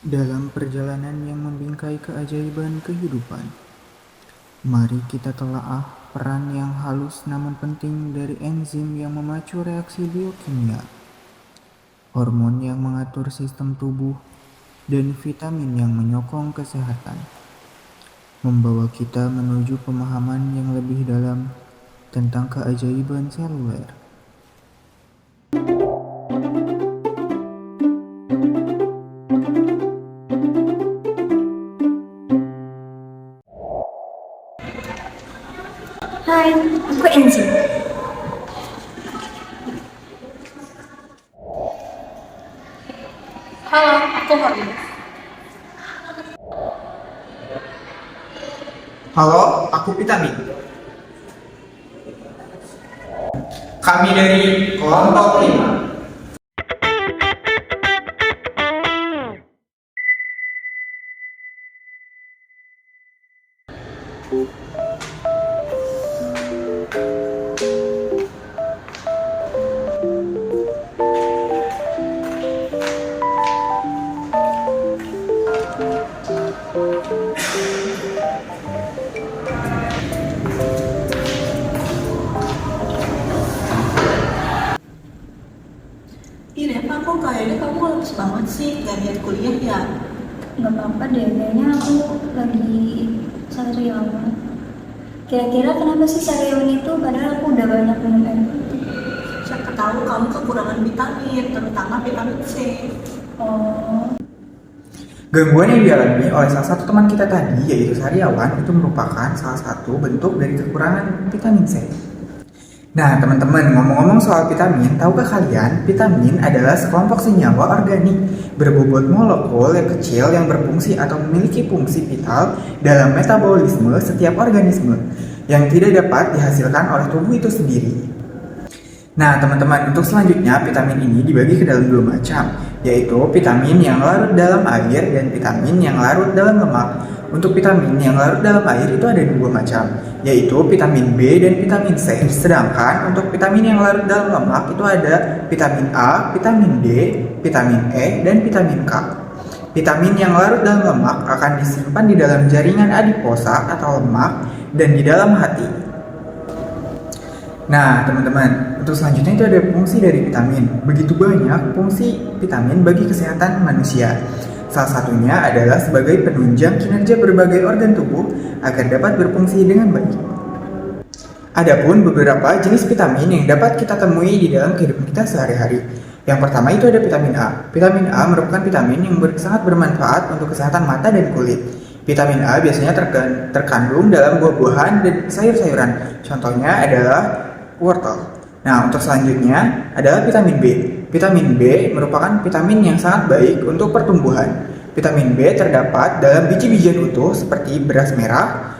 Dalam perjalanan yang membingkai keajaiban kehidupan, mari kita telaah peran yang halus namun penting dari enzim yang memacu reaksi biokimia, hormon yang mengatur sistem tubuh, dan vitamin yang menyokong kesehatan, membawa kita menuju pemahaman yang lebih dalam tentang keajaiban seluler. Hai, aku Enzi. Halo, aku Horli. Halo, aku Vitamin. Kami dari kelompok 5. Ih, Reva, kok kayaknya kamu lemes banget sih gak lihat kuliah ya? Gak apa-apa deh, kayaknya aku lagi sariawan. Kira-kira kenapa sih sariawan itu? Padahal aku udah banyak minum air putih. Siapa tahu kamu kekurangan vitamin, terutama vitamin C. Oh, Gangguan yang dialami oleh salah satu teman kita tadi, yaitu Sariawan, itu merupakan salah satu bentuk dari kekurangan vitamin C. Nah, teman-teman, ngomong-ngomong soal vitamin, tahukah kalian, vitamin adalah sekelompok senyawa organik berbobot molekul yang kecil yang berfungsi atau memiliki fungsi vital dalam metabolisme setiap organisme yang tidak dapat dihasilkan oleh tubuh itu sendiri. Nah, teman-teman, untuk selanjutnya vitamin ini dibagi ke dalam dua macam, yaitu vitamin yang larut dalam air dan vitamin yang larut dalam lemak. Untuk vitamin yang larut dalam air itu ada dua macam, yaitu vitamin B dan vitamin C. Sedangkan untuk vitamin yang larut dalam lemak itu ada vitamin A, vitamin D, vitamin E, dan vitamin K. Vitamin yang larut dalam lemak akan disimpan di dalam jaringan adiposa atau lemak dan di dalam hati. Nah, teman-teman, untuk selanjutnya itu ada fungsi dari vitamin. Begitu banyak fungsi vitamin bagi kesehatan manusia. Salah satunya adalah sebagai penunjang kinerja berbagai organ tubuh agar dapat berfungsi dengan baik. Adapun beberapa jenis vitamin yang dapat kita temui di dalam kehidupan kita sehari-hari. Yang pertama itu ada vitamin A. Vitamin A merupakan vitamin yang sangat bermanfaat untuk kesehatan mata dan kulit. Vitamin A biasanya terkandung dalam buah-buahan dan sayur-sayuran. Contohnya adalah wortel. Nah, untuk selanjutnya adalah vitamin B. Vitamin B merupakan vitamin yang sangat baik untuk pertumbuhan. Vitamin B terdapat dalam biji-bijian utuh seperti beras merah,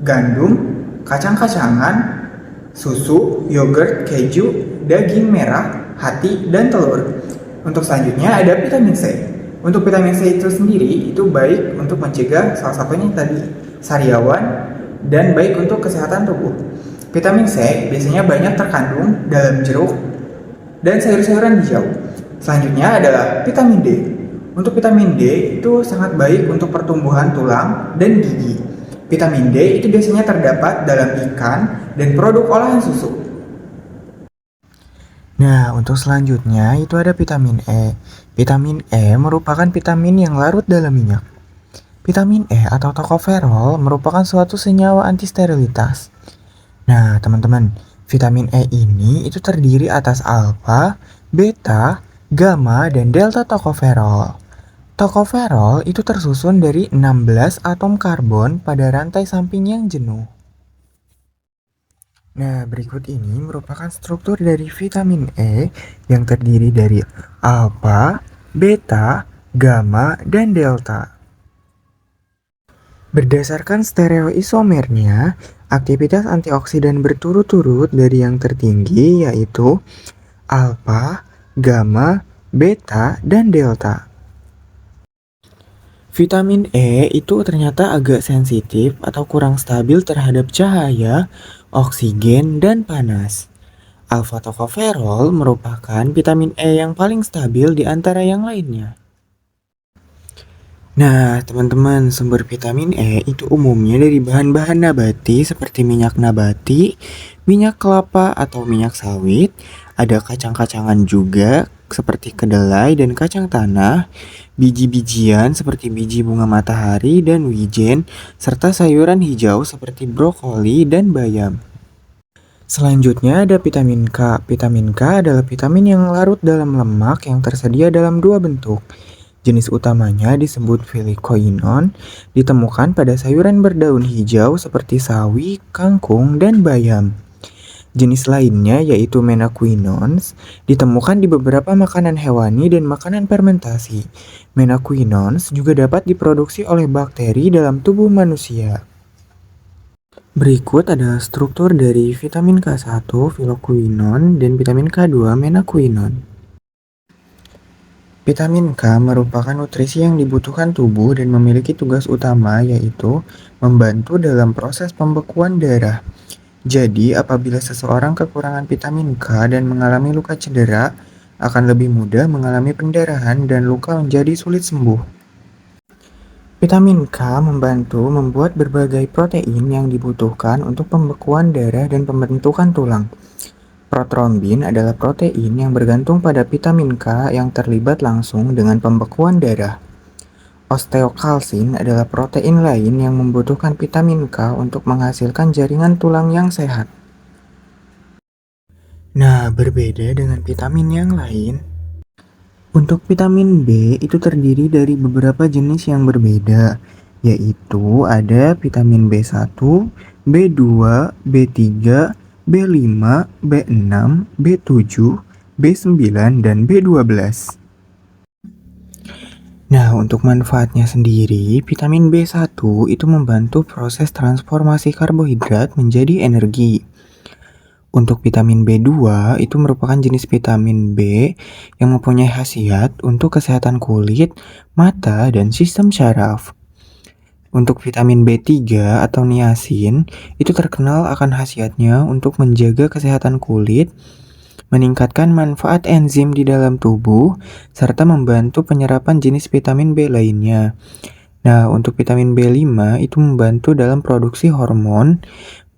gandum, kacang-kacangan, susu, yogurt, keju, daging merah, hati, dan telur. Untuk selanjutnya ada vitamin C. Untuk vitamin C itu sendiri itu baik untuk mencegah salah satunya tadi sariawan dan baik untuk kesehatan tubuh. Vitamin C biasanya banyak terkandung dalam jeruk dan sayur-sayuran hijau. Selanjutnya adalah vitamin D. Untuk vitamin D itu sangat baik untuk pertumbuhan tulang dan gigi. Vitamin D itu biasanya terdapat dalam ikan dan produk olahan susu. Nah, untuk selanjutnya itu ada vitamin E. Vitamin E merupakan vitamin yang larut dalam minyak. Vitamin E atau tokoferol merupakan suatu senyawa antisterilitas. Nah, teman-teman, vitamin E ini itu terdiri atas alfa, beta, gamma, dan delta tokoferol. Tokoferol itu tersusun dari 16 atom karbon pada rantai samping yang jenuh. Nah, berikut ini merupakan struktur dari vitamin E yang terdiri dari alfa, beta, gamma, dan delta. Berdasarkan stereoisomernya, aktivitas antioksidan berturut-turut dari yang tertinggi yaitu alfa, gamma, beta, dan delta. Vitamin E itu ternyata agak sensitif atau kurang stabil terhadap cahaya, oksigen, dan panas. Alfa tokoferol merupakan vitamin E yang paling stabil di antara yang lainnya. Nah, teman-teman, sumber vitamin E itu umumnya dari bahan-bahan nabati seperti minyak nabati, minyak kelapa atau minyak sawit, ada kacang-kacangan juga seperti kedelai dan kacang tanah, biji-bijian seperti biji bunga matahari dan wijen, serta sayuran hijau seperti brokoli dan bayam. Selanjutnya ada vitamin K. Vitamin K adalah vitamin yang larut dalam lemak yang tersedia dalam dua bentuk. Jenis utamanya disebut filikoinon, ditemukan pada sayuran berdaun hijau seperti sawi, kangkung, dan bayam. Jenis lainnya yaitu menaquinons, ditemukan di beberapa makanan hewani dan makanan fermentasi. Menaquinons juga dapat diproduksi oleh bakteri dalam tubuh manusia. Berikut adalah struktur dari vitamin K1 filikoinon dan vitamin K2 menaquinone. Vitamin K merupakan nutrisi yang dibutuhkan tubuh dan memiliki tugas utama yaitu membantu dalam proses pembekuan darah. Jadi, apabila seseorang kekurangan vitamin K dan mengalami luka cedera, akan lebih mudah mengalami pendarahan dan luka menjadi sulit sembuh. Vitamin K membantu membuat berbagai protein yang dibutuhkan untuk pembekuan darah dan pembentukan tulang. Protrombin adalah protein yang bergantung pada vitamin K yang terlibat langsung dengan pembekuan darah. Osteokalsin adalah protein lain yang membutuhkan vitamin K untuk menghasilkan jaringan tulang yang sehat. Nah, berbeda dengan vitamin yang lain, untuk vitamin B itu terdiri dari beberapa jenis yang berbeda, yaitu ada vitamin B1, B2, B3, B5, B6, B7, B9, dan B12. Nah, untuk manfaatnya sendiri, vitamin B1 itu membantu proses transformasi karbohidrat menjadi energi. Untuk vitamin B2 itu merupakan jenis vitamin B yang mempunyai khasiat untuk kesehatan kulit, mata, dan sistem syaraf. Untuk vitamin B3 atau niacin, itu terkenal akan khasiatnya untuk menjaga kesehatan kulit, meningkatkan manfaat enzim di dalam tubuh, serta membantu penyerapan jenis vitamin B lainnya. Nah, untuk vitamin B5 itu membantu dalam produksi hormon.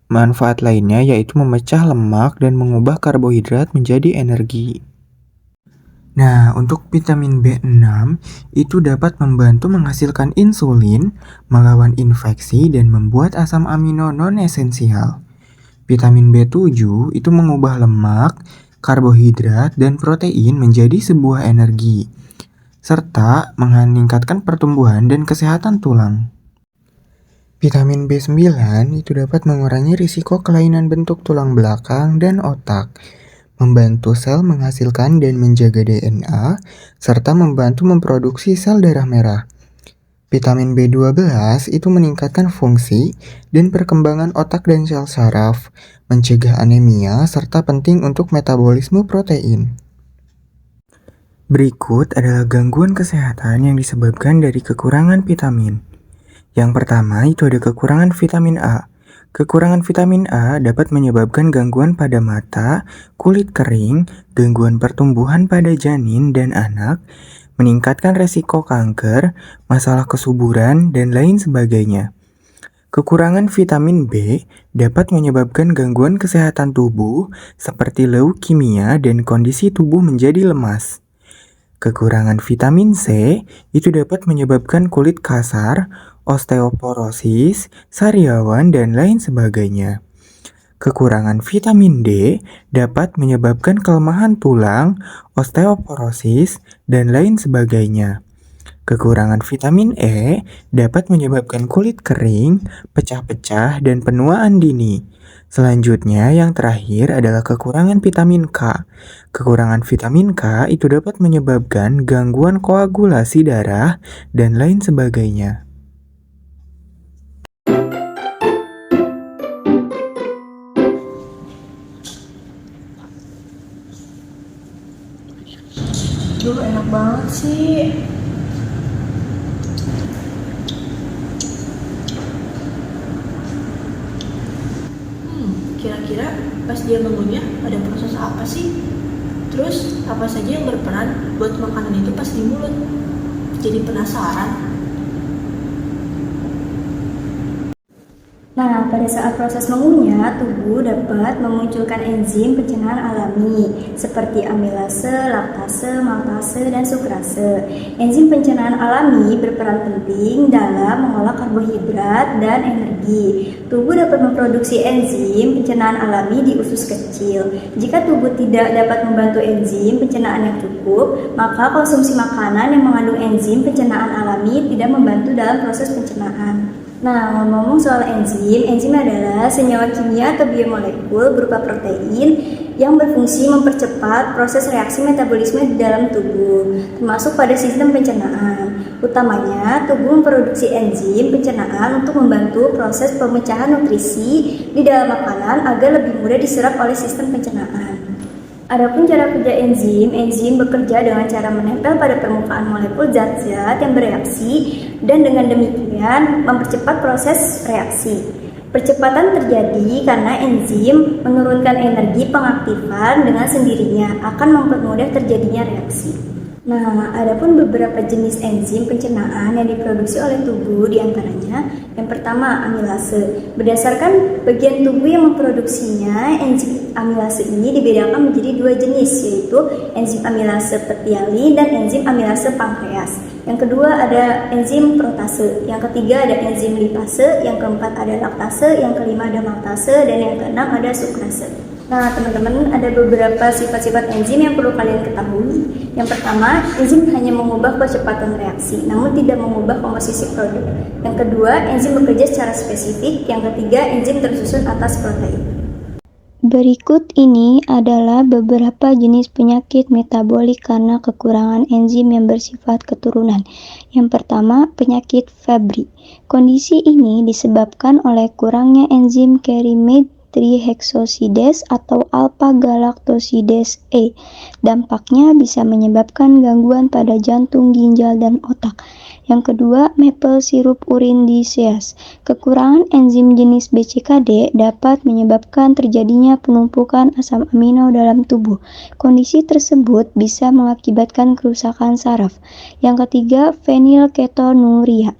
Manfaat lainnya yaitu memecah lemak dan mengubah karbohidrat menjadi energi. Nah, untuk vitamin B6 itu dapat membantu menghasilkan insulin, melawan infeksi, dan membuat asam amino non-esensial. Vitamin B7 itu mengubah lemak, karbohidrat, dan protein menjadi sebuah energi, serta meningkatkan pertumbuhan dan kesehatan tulang. Vitamin B9 itu dapat mengurangi risiko kelainan bentuk tulang belakang dan otak, membantu sel menghasilkan dan menjaga DNA, serta membantu memproduksi sel darah merah. Vitamin B12 itu meningkatkan fungsi dan perkembangan otak dan sel saraf, mencegah anemia, serta penting untuk metabolisme protein. Berikut adalah gangguan kesehatan yang disebabkan dari kekurangan vitamin. Yang pertama itu ada kekurangan vitamin A. Kekurangan vitamin A dapat menyebabkan gangguan pada mata, kulit kering, gangguan pertumbuhan pada janin dan anak, meningkatkan resiko kanker, masalah kesuburan, dan lain sebagainya. Kekurangan vitamin B dapat menyebabkan gangguan kesehatan tubuh seperti leukemia dan kondisi tubuh menjadi lemas. Kekurangan vitamin C itu dapat menyebabkan kulit kasar, osteoporosis, sariawan, dan lain sebagainya. Kekurangan vitamin D dapat menyebabkan kelemahan tulang, osteoporosis, dan lain sebagainya. Kekurangan vitamin E dapat menyebabkan kulit kering, pecah-pecah, dan penuaan dini. Selanjutnya, yang terakhir adalah kekurangan vitamin K. Kekurangan vitamin K itu dapat menyebabkan gangguan koagulasi darah dan lain sebagainya. Duh, enak banget sih. Kira-kira pas dia mengunyah ada proses apa sih? Terus apa saja yang berperan buat makanan itu pas di mulut? Jadi penasaran. Nah, pada saat proses mengunyah, tubuh dapat memunculkan enzim pencernaan alami seperti amilase, laktase, maltase, dan sukrase. Enzim pencernaan alami berperan penting dalam mengolah karbohidrat dan energi. Tubuh dapat memproduksi enzim pencernaan alami di usus kecil. Jika tubuh tidak dapat membantu enzim pencernaan yang cukup, maka konsumsi makanan yang mengandung enzim pencernaan alami tidak membantu dalam proses pencernaan. Nah, ngomong-ngomong soal enzim adalah senyawa kimia atau biomolekul berupa protein yang berfungsi mempercepat proses reaksi metabolisme di dalam tubuh, termasuk pada sistem pencernaan. Utamanya, tubuh memproduksi enzim pencernaan untuk membantu proses pemecahan nutrisi di dalam makanan agar lebih mudah diserap oleh sistem pencernaan. Adapun cara kerja enzim bekerja dengan cara menempel pada permukaan molekul zat-zat yang bereaksi dan dengan demikian mempercepat proses reaksi. Percepatan terjadi karena enzim menurunkan energi pengaktifan dengan sendirinya akan mempermudah terjadinya reaksi. Nah, adapun beberapa jenis enzim pencernaan yang diproduksi oleh tubuh diantaranya yang pertama amilase. Berdasarkan bagian tubuh yang memproduksinya, enzim amilase ini dibedakan menjadi dua jenis, yaitu enzim amilase petiali dan enzim amilase pankreas. Yang kedua ada enzim protase, yang ketiga ada enzim lipase, yang keempat ada laktase, yang kelima ada maltase, dan yang keenam ada sukrase. Nah, teman-teman, ada beberapa sifat-sifat enzim yang perlu kalian ketahui. Yang pertama, enzim hanya mengubah percepatan reaksi, namun tidak mengubah komposisi produk. Yang kedua, enzim bekerja secara spesifik. Yang ketiga, enzim tersusun atas protein. Berikut ini adalah beberapa jenis penyakit metabolik karena kekurangan enzim yang bersifat keturunan. Yang pertama, penyakit Fabry. Kondisi ini disebabkan oleh kurangnya enzim kerimid trihexosidase atau alpha-galactosidase E. Dampaknya bisa menyebabkan gangguan pada jantung, ginjal, dan otak. Yang kedua, maple syrup urine disease. Kekurangan enzim jenis BCKD dapat menyebabkan terjadinya penumpukan asam amino dalam tubuh. Kondisi tersebut bisa mengakibatkan kerusakan saraf. Yang ketiga, fenilketonuria.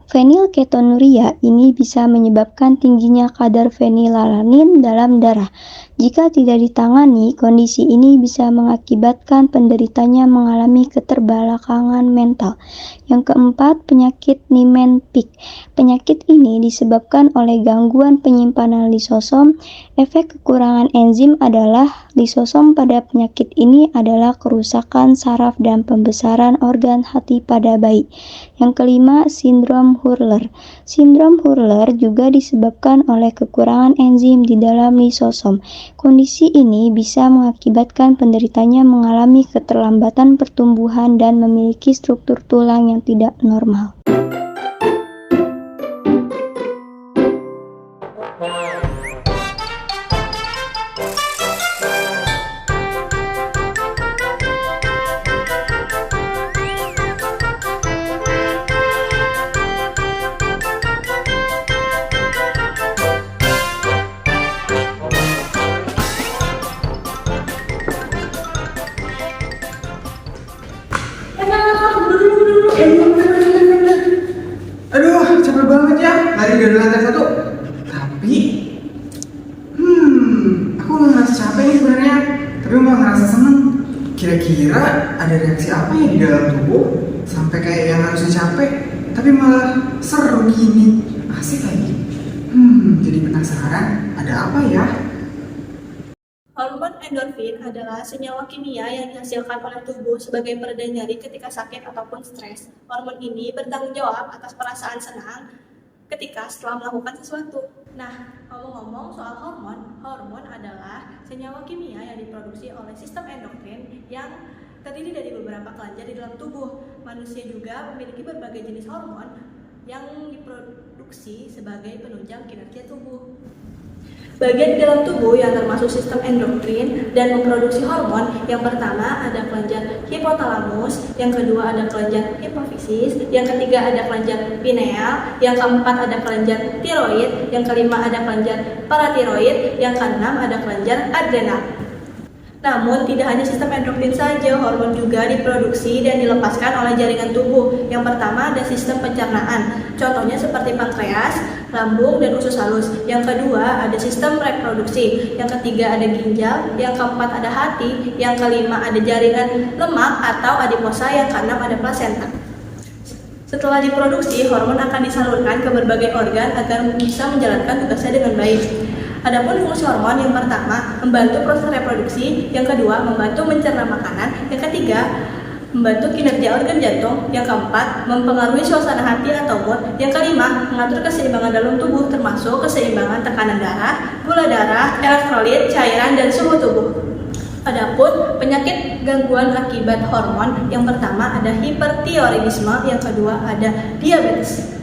Fenilketonuria ini bisa menyebabkan tingginya kadar fenilalanin dalam darah. Jika tidak ditangani, kondisi ini bisa mengakibatkan penderitanya mengalami keterbelakangan mental. Yang keempat, penyakit Niemann-Pick. Penyakit ini disebabkan oleh gangguan penyimpanan lisosom. Efek kekurangan enzim adalah lisosom pada penyakit ini adalah kerusakan saraf dan pembesaran organ hati pada bayi. Yang kelima, sindrom Hurler. Sindrom Hurler juga disebabkan oleh kekurangan enzim di dalam lisosom. Kondisi ini bisa mengakibatkan penderitanya mengalami keterlambatan pertumbuhan dan memiliki struktur tulang yang tidak normal. Aduh, capek banget ya lari dari lantai satu. Tapi, aku nggak ngerasa capek nih sebenarnya. Tapi malah ngerasa seneng. Kira-kira ada reaksi apa ya di dalam tubuh sampai kayak yang harusnya capek, tapi malah seru gini. Asik lagi. Jadi penasaran, ada apa ya? Hormon endorfin adalah senyawa kimia yang dihasilkan oleh tubuh sebagai pereda nyeri ketika sakit ataupun stres. Hormon ini bertanggung jawab atas perasaan senang ketika setelah melakukan sesuatu. Nah, ngomong-ngomong soal hormon adalah senyawa kimia yang diproduksi oleh sistem endokrin yang terdiri dari beberapa kelenjar di dalam tubuh. Manusia juga memiliki berbagai jenis hormon yang diproduksi sebagai penunjang kinerja tubuh. Bagian di dalam tubuh yang termasuk sistem endokrin dan memproduksi hormon, yang pertama ada kelenjar hipotalamus, yang kedua ada kelenjar hipofisis, yang ketiga ada kelenjar pineal, yang keempat ada kelenjar tiroid, yang kelima ada kelenjar paratiroid, yang keenam ada kelenjar adrenal. Namun, tidak hanya sistem endokrin saja, hormon juga diproduksi dan dilepaskan oleh jaringan tubuh. Yang pertama ada sistem pencernaan, contohnya seperti pankreas, lambung, dan usus halus. Yang kedua ada sistem reproduksi, yang ketiga ada ginjal, yang keempat ada hati, yang kelima ada jaringan lemak atau adiposa, yang keenam ada plasenta. Setelah diproduksi, hormon akan disalurkan ke berbagai organ agar bisa menjalankan tugasnya dengan baik. Adapun fungsi hormon, yang pertama membantu proses reproduksi, yang kedua membantu mencerna makanan, yang ketiga membantu kinerja organ jantung, yang keempat mempengaruhi suasana hati atau mood, yang kelima mengatur keseimbangan dalam tubuh termasuk keseimbangan tekanan darah, gula darah, elektrolit, cairan, dan suhu tubuh. Adapun penyakit gangguan akibat hormon, yang pertama ada hipertiroidisme, yang kedua ada diabetes.